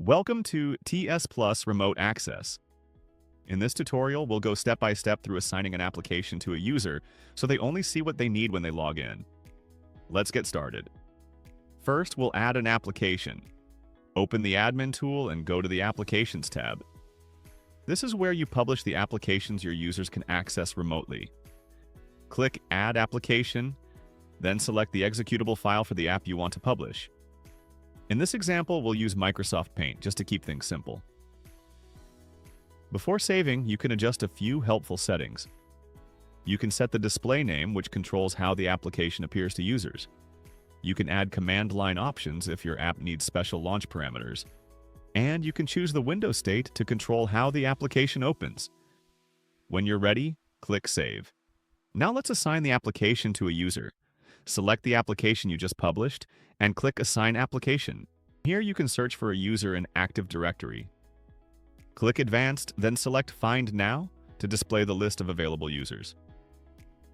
Welcome to TSplus Remote Access. In this tutorial, we'll go step by step through assigning an application to a user so they only see what they need when they log in. Let's get started. First, we'll add an application. Open the Admin tool and go to the Applications tab. This is where you publish the applications your users can access remotely. Click Add Application, then select the executable file for the app you want to publish. In this example, we'll use Microsoft Paint just to keep things simple. Before saving, you can adjust a few helpful settings. You can set the display name, which controls how the application appears to users. You can add command line options if your app needs special launch parameters. And you can choose the window state to control how the application opens. When you're ready, click Save. Now let's assign the application to a user. Select the application you just published and click Assign Application. Here you can search for a user in Active Directory. Click Advanced, then select Find Now to display the list of available users.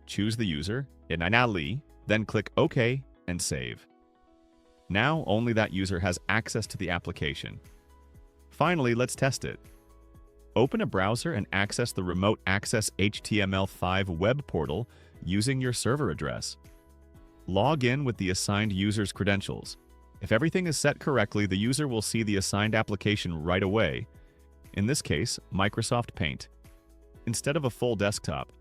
Choose the user, Inanali, then click OK and Save. Now only that user has access to the application. Finally, let's test it. Open a browser and access the Remote Access HTML5 web portal using your server address. Log in with the assigned user's credentials. If everything is set correctly, the user will see the assigned application right away, in this case, Microsoft Paint, instead of a full desktop.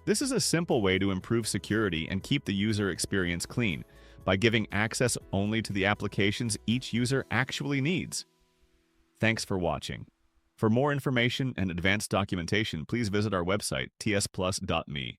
This is a simple way to improve security and keep the user experience clean by giving access only to the applications each user actually needs. Thanks for watching. For more information and advanced documentation, please visit our website, tsplus.me.